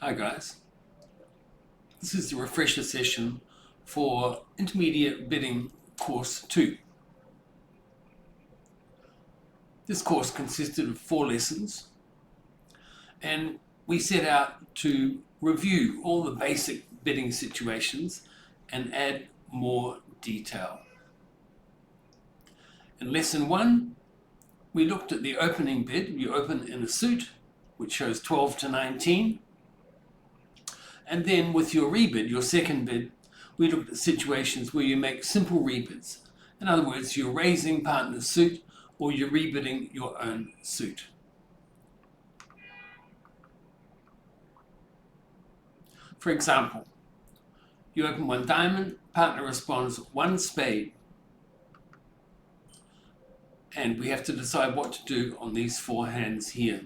Hi guys, this is the refresher session for Intermediate Bidding Course 2. This course consisted of 4 lessons and we set out to review all the basic bidding situations and add more detail. In lesson 1, we looked at the opening bid. You open in a suit which shows 12 to 19. And then with your rebid, your second bid, we looked at situations where you make simple rebids. In other words, you're raising partner's suit or you're rebidding your own suit. For example, you open 1 diamond, partner responds 1 spade. And we have to decide what to do on these 4 hands here.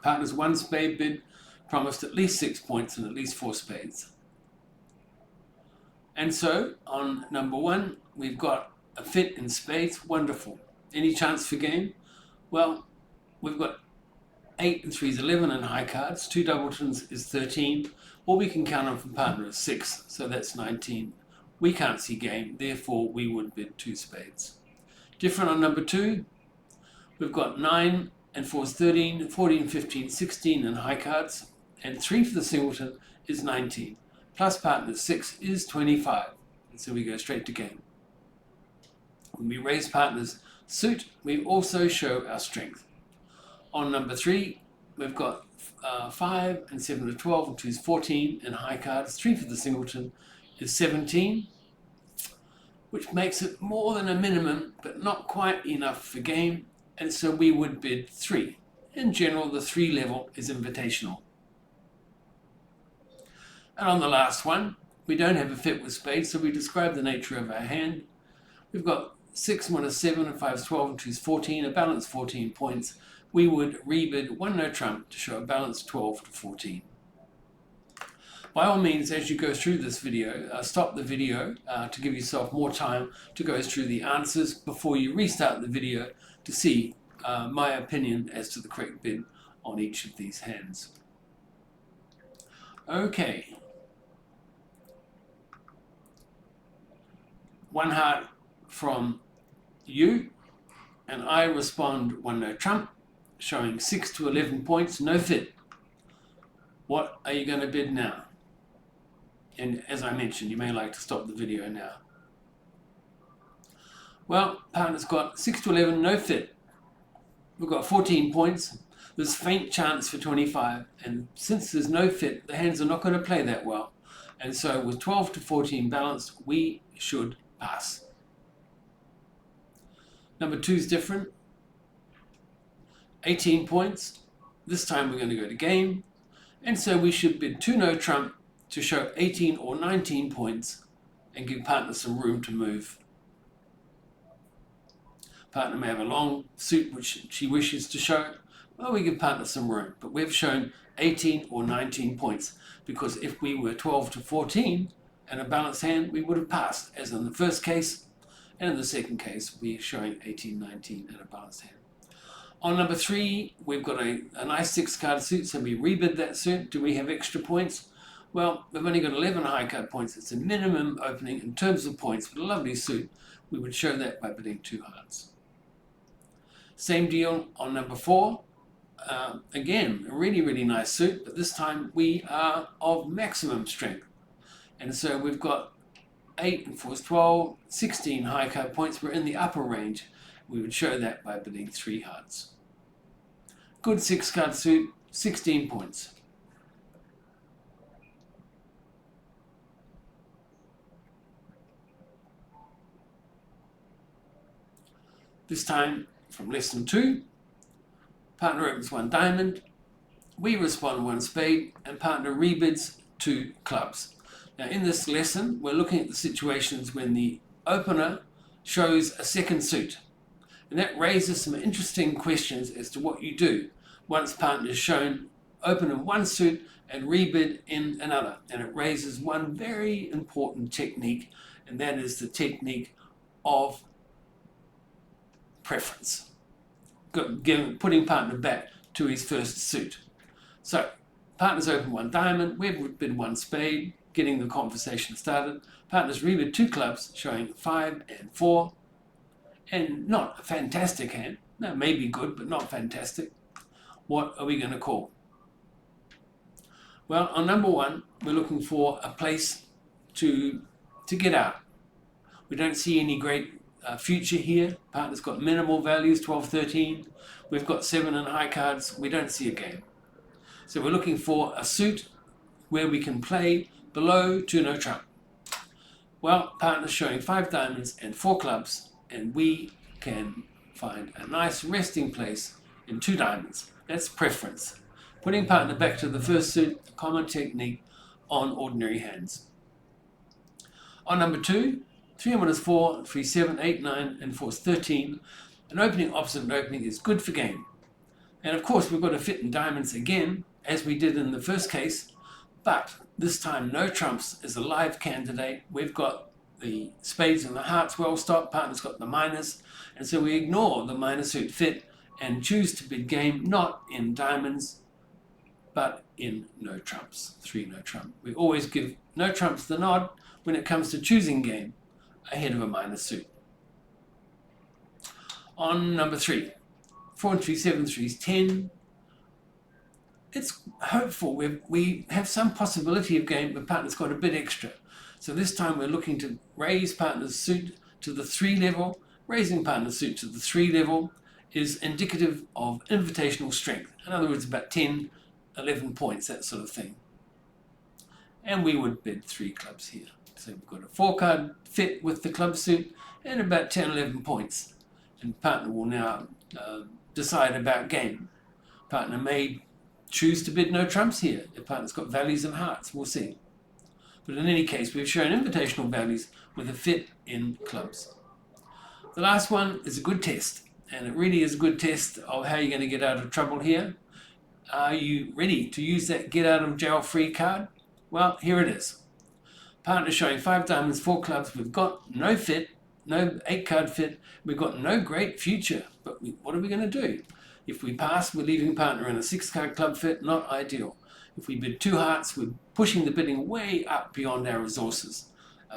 Partner's 1 spade bid promised at least 6 points and at least 4 spades. And so on number 1, we've got a fit in spades. Wonderful. Any chance for game? Well, we've got 8 and 3 is 11 in high cards. 2 doubletons is 13. Or we can count on from partner as 6, so that's 19. We can't see game, therefore we would bid 2 spades. Different on number 2, we've got 9 and 4 is 13, 14, 15, 16 in high cards, and 3 for the singleton is 19. Plus partner 6 is 25, and so we go straight to game. When we raise partner's suit, we also show our strength. On number 3, we've got 5 and 7 to 12, and 2 is 14 in high cards. 3 for the singleton is 17, which makes it more than a minimum, but not quite enough for game, and so we would bid 3. In general, the 3 level is invitational. And on the last one, we don't have a fit with spades, so we describe the nature of our hand. We've got 6 and 1 is 7, and 5 is 12, and 2 is 14, a balance 14 points. We would rebid 1 no trump to show a balance 12 to 14. By all means, as you go through this video, stop the video to give yourself more time to go through the answers before you restart the video to see my opinion as to the correct bid on each of these hands. Okay. 1 heart from you, and I respond 1 no trump, showing 6 to 11 points, no fit. What are you going to bid now? And as I mentioned, you may like to stop the video now. Well, partner's got 6 to 11, no fit. We've got 14 points. There's faint chance for 25, and since there's no fit, the hands are not going to play that well. And so with 12 to 14 balanced, we should pass. Number 2 is different. 18 points. This time we're going to go to game. And so we should bid 2 no trump to show 18 or 19 points and give partner some room to move. Partner may have a long suit which she wishes to show. Well, we give partner some room, but we've shown 18 or 19 points because if we were 12 to 14 and a balanced hand, we would have passed, as in the first case, and in the second case, we're showing 18, 19 and a balanced hand. On number 3, we've got a nice 6 card suit, so we rebid that suit. Do we have extra points? Well, we've only got 11 high card points. It's a minimum opening in terms of points, but a lovely suit. We would show that by bidding 2 hearts. Same deal on number 4. Again, a really, really nice suit, but this time we are of maximum strength. And so we've got 8 and 4 is 12, 16 high card points. We're in the upper range. We would show that by bidding 3 hearts. Good 6 card suit, 16 points. This time from lesson 2, partner opens 1 diamond, we respond 1 spade, and partner rebids 2 clubs. Now in this lesson, we're looking at the situations when the opener shows a second suit. And that raises some interesting questions as to what you do once partner is shown open in 1 suit and rebid in another. And it raises one very important technique, and that is the technique of preference, putting partner back to his first suit. So Partners open 1 diamond, we've bid 1 spade, getting the conversation started. Partners rebid 2 clubs, showing 5 and 4, and not a fantastic hand. No, maybe good, but not fantastic. What are we going to call? Well, on number 1, we're looking for a place to get out. We don't see any great future here. Partner's got minimal values, 12, 13. We've got 7 and high cards. We don't see a game. So we're looking for a suit where we can play below 2 no trump. Well, partner's showing 5 diamonds and 4 clubs, and we can find a nice resting place in 2 diamonds. That's preference. Putting partner back to the first suit, a common technique on ordinary hands. On number 2, 3 and 1 is 4, 3, 7, 8, 9, and 4 is 13. An opening opposite an opening is good for game. And of course, we've got a fit in diamonds again, as we did in the first case, but this time no trumps is a live candidate. We've got the spades and the hearts well stopped, partner's got the minors, and so we ignore the minor suit fit and choose to bid game not in diamonds, but in no trumps, 3 no trump. We always give no trumps the nod when it comes to choosing game ahead of a minor suit. On number 3, 4 and 3, 7, 3 is 10. It's hopeful. We have some possibility of game, but partner's got a bit extra. So this time we're looking to raise partner's suit to the 3 level. Raising partner's suit to the 3 level is indicative of invitational strength. In other words, about 10, 11 points, that sort of thing. And we would bid 3 clubs here. So we've got a 4 card fit with the club suit and about 10, 11 points. And partner will now decide about game. Partner may choose to bid no trumps here. If partner's got values and hearts, we'll see. But in any case, we've shown invitational values with a fit in clubs. The last one is a good test, and it really is a good test of how you're going to get out of trouble here. Are you ready to use that get out of jail free card? Well, here it is. Partner showing 5 diamonds, 4 clubs. We've got no fit, no 8 card fit. We've got no great future, but what are we going to do? If we pass, we're leaving partner in a 6 card club fit, not ideal. If we bid 2 hearts, we're pushing the bidding way up beyond our resources.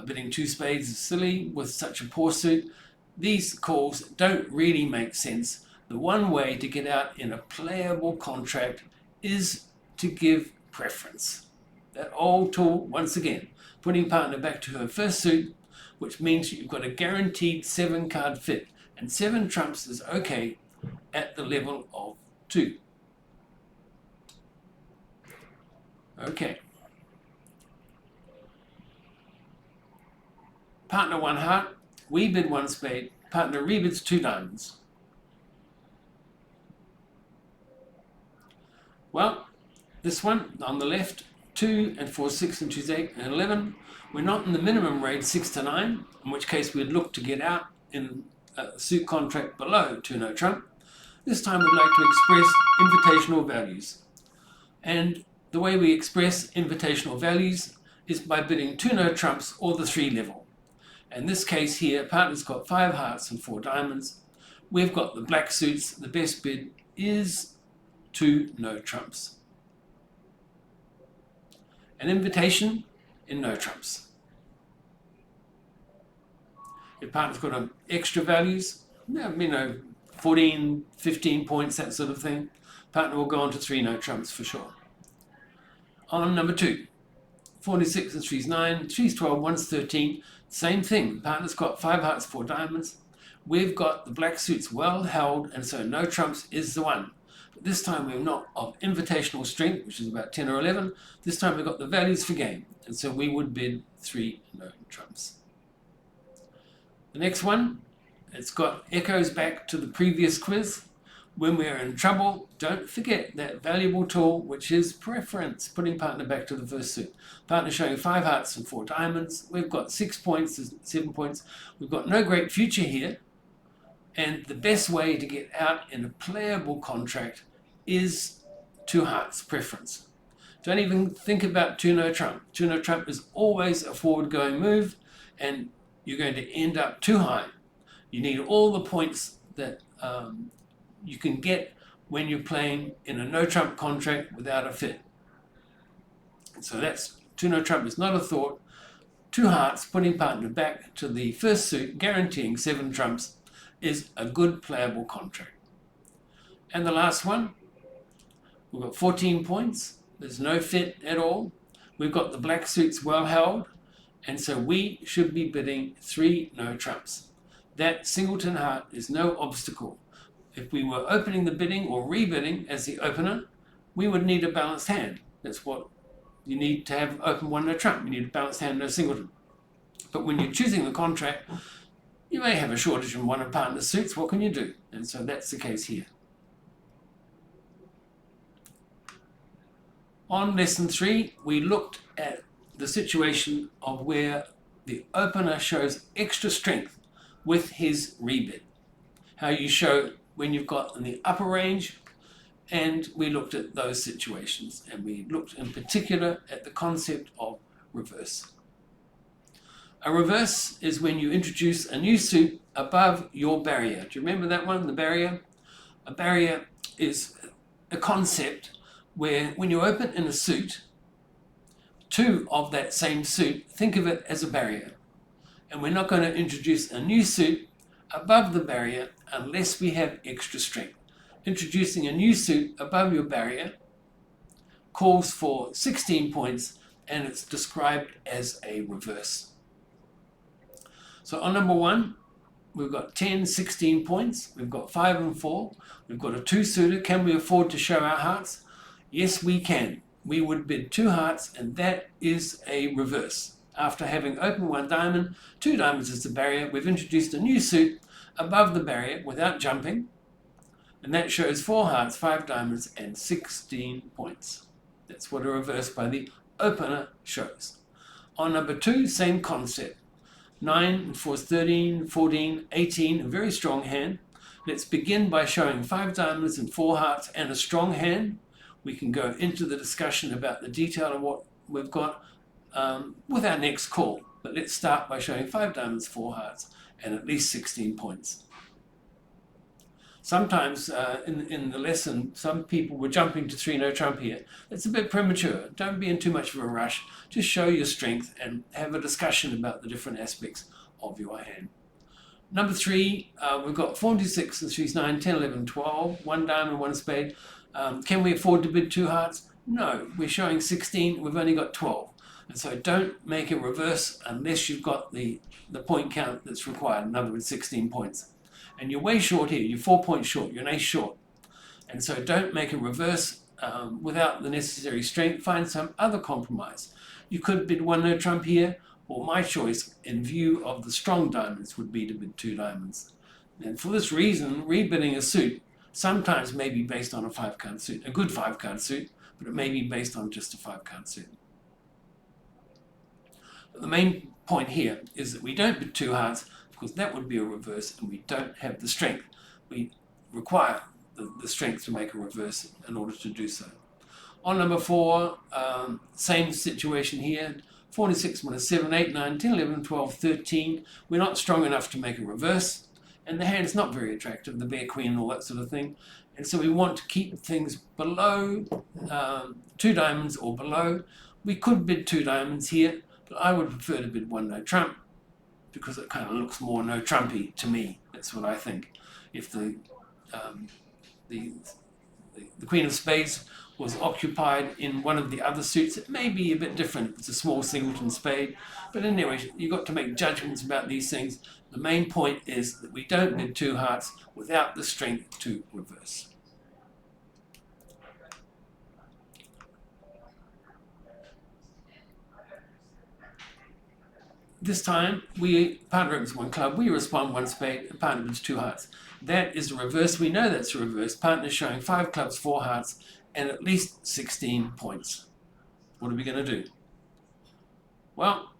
Bidding 2 spades is silly with such a poor suit. These calls don't really make sense. The one way to get out in a playable contract is to give preference. That old tool, once again, putting partner back to her first suit, which means you've got a guaranteed 7 card fit, and 7 trumps is okay at the level of 2. Okay. Partner 1 heart, we bid 1 spade, partner rebids 2 diamonds. Well, this one on the left, 2 and 4, 6 and 2 is 8 and 11. We're not in the minimum rate 6 to 9, in which case we'd look to get out in a suit contract below 2 no trump. This time we'd like to express invitational values. And the way we express invitational values is by bidding 2 no trumps or the 3 level. In this case here, partner's got 5 hearts and 4 diamonds. We've got the black suits. The best bid is 2 no trumps. An invitation in no trumps. If partner's got extra values, 14, 15 points, that sort of thing, partner will go on to 3 no trumps for sure. On number 2, 46 and 3 is 9, 3 is 12, 1 is 13. Same thing, partner's got 5 hearts, 4 diamonds. We've got the black suits well held, and so no trumps is the one. But this time we're not of invitational strength, which is about 10 or 11. This time we've got the values for game, and so we would bid 3 no trumps. The next one, it's got echoes back to the previous quiz. When we're in trouble, don't forget that valuable tool, which is preference, putting partner back to the first suit. Partner showing 5 hearts and 4 diamonds. We've got 6 points, 7 points. We've got no great future here. And the best way to get out in a playable contract is 2 hearts, preference. Don't even think about 2 no trump. 2 no trump is always a forward-going move, and you're going to end up too high. You need all the points that you can get when you're playing in a no trump contract without a fit. So that's two no trump is not a thought. Two hearts, putting partner back to the first suit, guaranteeing 7 trumps, is a good playable contract. And the last one, we've got 14 points. There's no fit at all. We've got the black suits well held, and so we should be bidding 3 no trumps. That singleton heart is no obstacle. If we were opening the bidding or rebidding as the opener, we would need a balanced hand. That's what you need to have open 1 no trump. You need a balanced hand, no singleton. But when you're choosing the contract, you may have a shortage in one of partner's suits. What can you do? And so that's the case here. On lesson 3, we looked at the situation of where the opener shows extra strength with his rebid. How you show when you've got in the upper range, and we looked at those situations, and we looked in particular at the concept of reverse. A reverse is when you introduce a new suit above your barrier. Do you remember that one, the barrier? A barrier is a concept where when you open in a suit, 2 of that same suit, think of it as a barrier. And we're not going to introduce a new suit above the barrier unless we have extra strength. Introducing a new suit above your barrier calls for 16 points, and it's described as a reverse. So on number 1, we've got 10, 16 points. We've got 5 and 4. We've got a 2-suited. Can we afford to show our hearts? Yes, we can. We would bid 2 hearts, and that is a reverse. After having opened 1 diamond, 2 diamonds is the barrier. We've introduced a new suit above the barrier without jumping, and that shows 4 hearts, 5 diamonds, and 16 points. That's what a reverse by the opener shows. On number 2, same concept. 9, 4 is 13, 14, 18, a very strong hand. Let's begin by showing 5 diamonds and 4 hearts and a strong hand. We can go into the discussion about the detail of what we've got with our next call. But let's start by showing 5 diamonds, 4 hearts, and at least 16 points. Sometimes in the lesson, some people were jumping to 3 no trump here. It's a bit premature. Don't be in too much of a rush. Just show your strength and have a discussion about the different aspects of your hand. Number 3, we've got 4 and 6 and 3's 9, 10, 11, 12. 1 diamond, 1 spade. Can we afford to bid 2 hearts? No, we're showing 16. We've only got 12. And so don't make a reverse unless you've got the point count that's required. In other words, 16 points. And you're way short here. You're 4 points short. You're an ace short. And so don't make a reverse without the necessary strength. Find some other compromise. You could bid 1 no trump here, or my choice, in view of the strong diamonds, would be to bid 2 diamonds. And for this reason, rebidding a suit sometimes may be based on a 5-card suit, a good 5-card suit, but it may be based on just a 5-card suit. But the main point here is that we don't bid 2 hearts, because that would be a reverse, and we don't have the strength. We require the strength to make a reverse in order to do so. On number 4, same situation here. 4 and 6, 1 and 7, 8, 9, 10, 11, 12, 13. We're not strong enough to make a reverse, and the hand's not very attractive, the bear queen and all that sort of thing. And so we want to keep things below 2 diamonds or below. We could bid 2 diamonds here, but I would prefer to bid 1 no trump, because it kind of looks more no trumpy to me. That's what I think. If the Queen of Spades was occupied in one of the other suits, it may be a bit different. It's a small singleton spade. But anyway, you've got to make judgments about these things. The main point is that we don't bid 2 hearts without the strength to reverse. This time, partner opens 1 club, we respond 1 spade, and partner opens 2 hearts. That is a reverse. We know that's a reverse. Partner showing 5 clubs, 4 hearts, and at least 16 points. What are we going to do? Well,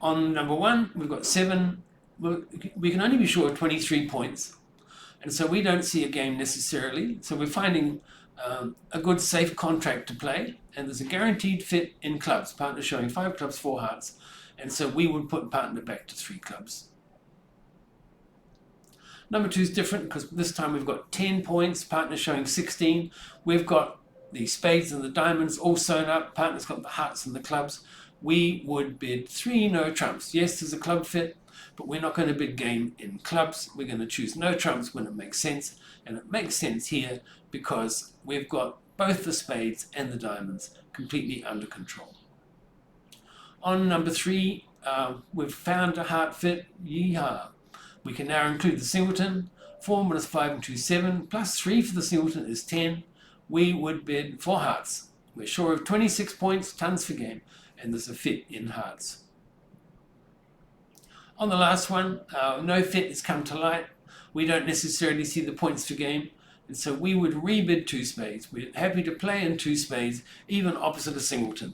on number 1, we've got 7. We can only be sure of 23 points. And so we don't see a game necessarily. So we're finding a good, safe contract to play. And there's a guaranteed fit in clubs. Partner showing 5 clubs, 4 hearts. And so we would put partner back to 3 clubs. Number 2 is different because this time we've got 10 points, partner showing 16. We've got the spades and the diamonds all sewn up, partner's got the hearts and the clubs, we would bid 3 no trumps. Yes, there's a club fit, but we're not going to bid game in clubs. We're going to choose no trumps when it makes sense, and it makes sense here because we've got both the spades and the diamonds completely under control. On number 3, we've found a heart fit. Yeehaw! We can now include the singleton. 4 minus 5 and 2, 7, plus 3 for the singleton is 10. We would bid 4 hearts. We're sure of 26 points, tons for game, and there's a fit in hearts. On the last one, no fit has come to light. We don't necessarily see the points for game, and so we would rebid 2 spades. We're happy to play in 2 spades, even opposite a singleton.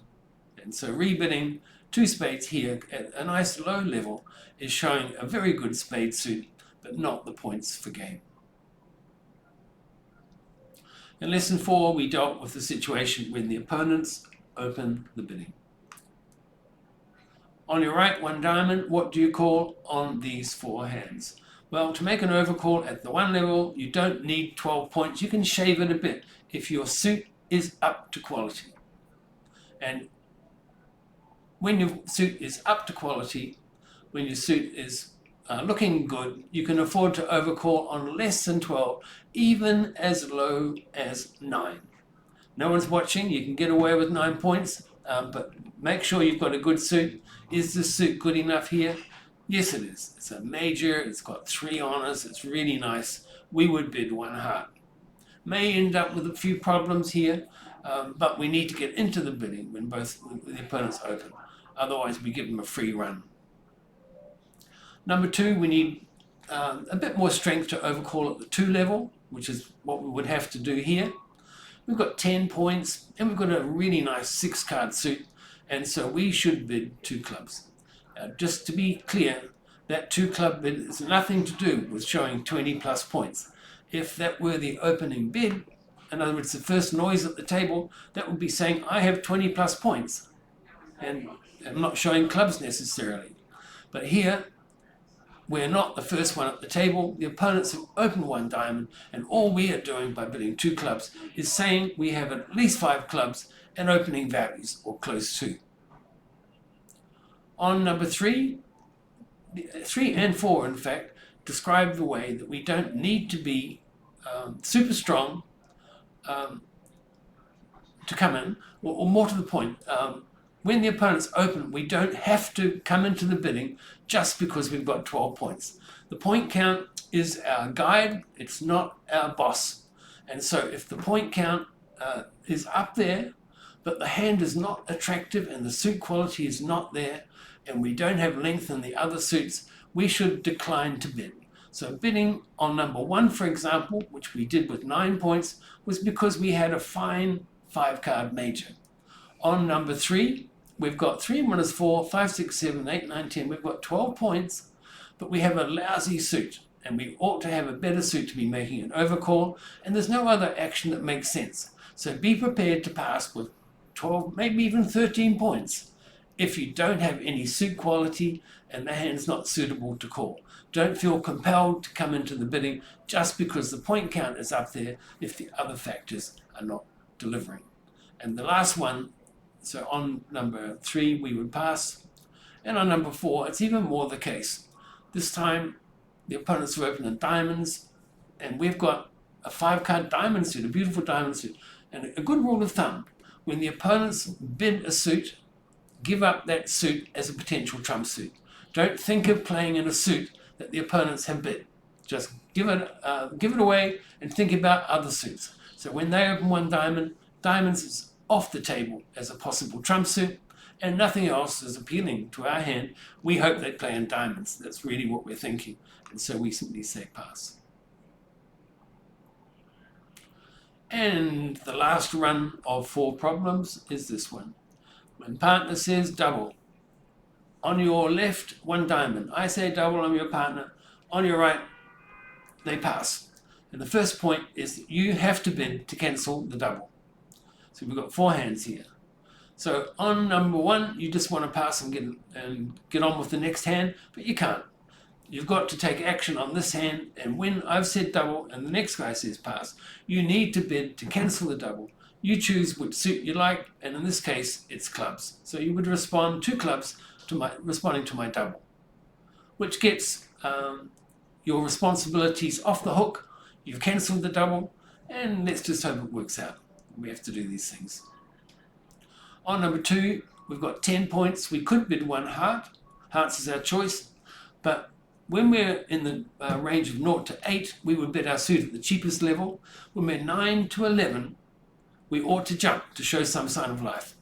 And so rebidding 2 spades here at a nice low level is showing a very good spade suit, but not the points for game. In lesson 4, we dealt with the situation when the opponents open the bidding. On your right, 1 diamond, what do you call on these 4 hands? Well, to make an overcall at the 1 level, you don't need 12 points. You can shave it a bit if your suit is up to quality. And when your suit is up to quality, when your suit is looking good, you can afford to overcall on less than 12, even as low as 9. No one's watching, you can get away with 9 points, but make sure you've got a good suit. Is this suit good enough here? Yes, it is. It's a major, it's got 3 honors, it's really nice. We would bid 1 heart. May end up with a few problems here, but we need to get into the bidding when both the opponents open. Otherwise, we give them a free run. Number 2, we need a bit more strength to overcall at the 2 level, which is what we would have to do here. We've got 10 points, and we've got a really nice 6-card suit, and so we should bid 2 clubs. Just to be clear, that 2-club bid has nothing to do with showing 20 plus points. If that were the opening bid, in other words, the first noise at the table, that would be saying, I have 20 plus points. And I'm not showing clubs necessarily. But here, we're not the first one at the table. The opponents have opened 1 diamond, and all we are doing by bidding 2 clubs is saying we have at least 5 clubs and opening values, or close to. On number 3, 3 and 4, in fact, describe the way that we don't need to be super strong to come in, or more to the point, when the opponents open, we don't have to come into the bidding just because we've got 12 points. The point count is our guide, it's not our boss. And so if the point count is up there, but the hand is not attractive and the suit quality is not there, and we don't have length in the other suits, we should decline to bid. So bidding on number 1, for example, which we did with 9 points, was because we had a fine 5-card major. On number 3, we've got 3 minus 4, 5, 6, 7, 8, 9, 10. We've got 12 points, but we have a lousy suit, and we ought to have a better suit to be making an overcall, and there's no other action that makes sense. So be prepared to pass with 12, maybe even 13 points if you don't have any suit quality and the hand's not suitable to call. Don't feel compelled to come into the bidding just because the point count is up there if the other factors are not delivering. And the last one, so on number 3 we would pass, and on number 4 it's even more the case. This time the opponents are opening diamonds, and we've got a 5-card diamond suit, a beautiful diamond suit. And a good rule of thumb, when the opponents bid a suit, give up that suit as a potential trump suit. Don't think of playing in a suit that the opponents have bid. Just give it away and think about other suits. So when they open 1 diamond, diamonds is off the table as a possible trump suit, and nothing else is appealing to our hand. We hope they play in diamonds. That's really what we're thinking. And so we simply say pass. And the last run of 4 problems is this one. When partner says double, on your left, 1 diamond. I say double, I'm your partner. On your right, they pass. And the first point is that you have to bid to cancel the double. So we've got 4 hands here. So on number 1, you just want to pass and get on with the next hand, but you can't. You've got to take action on this hand, and when I've said double and the next guy says pass, you need to bid to cancel the double You choose which suit you like, and in this case, it's clubs. So you would respond to clubs responding to my double, which gets your responsibilities off the hook. You've cancelled the double, and let's just hope it works out. We have to do these things. On number 2, we've got 10 points. We could bid 1 heart. Hearts is our choice, but when we're in the range of 0 to 8, we would bid our suit at the cheapest level. When we're 9 to 11, we ought to jump to show some sign of life.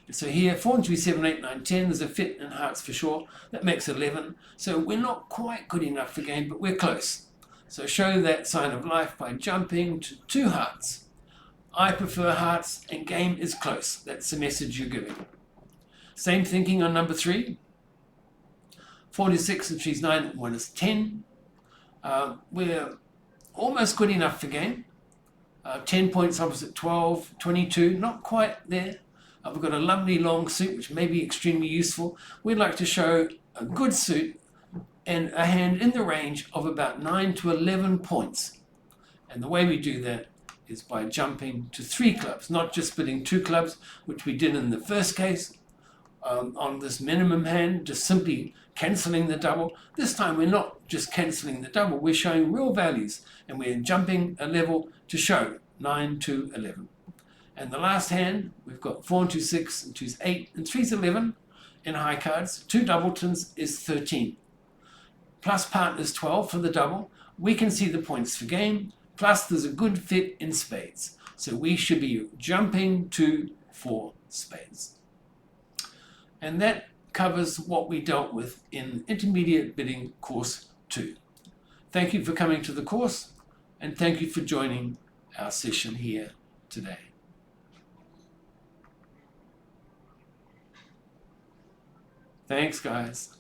And so here, 4, 3, 7, 8, 9, 10, there's a fit in hearts for sure. That makes 11. So we're not quite good enough for game, but we're close. So show that sign of life by jumping to 2 hearts. I prefer hearts, and game is close. That's the message you're giving. Same thinking on number 3. 4 to 6 and 3 is 9, 1 is 10. We're almost good enough for game. 10 points opposite 12, 22, not quite there. We've got a lovely long suit, which may be extremely useful. We'd like to show a good suit and a hand in the range of about 9 to 11 points. And the way we do that is by jumping to 3 clubs, not just bidding 2 clubs, which we did in the first case. On this minimum hand, just simply cancelling the double. This time we're not just cancelling the double, we're showing real values, and we're jumping a level to show 9 to 11. And the last hand, we've got 4 and 2, 6, and 2 is 8, and 3 is 11 in high cards. 2 doubletons is 13. Plus partners 12 for the double. We can see the points for game, plus there's a good fit in spades. So we should be jumping to 4 spades. And that covers what we dealt with in Intermediate Bidding Course 2. Thank you for coming to the course, and thank you for joining our session here today. Thanks, guys.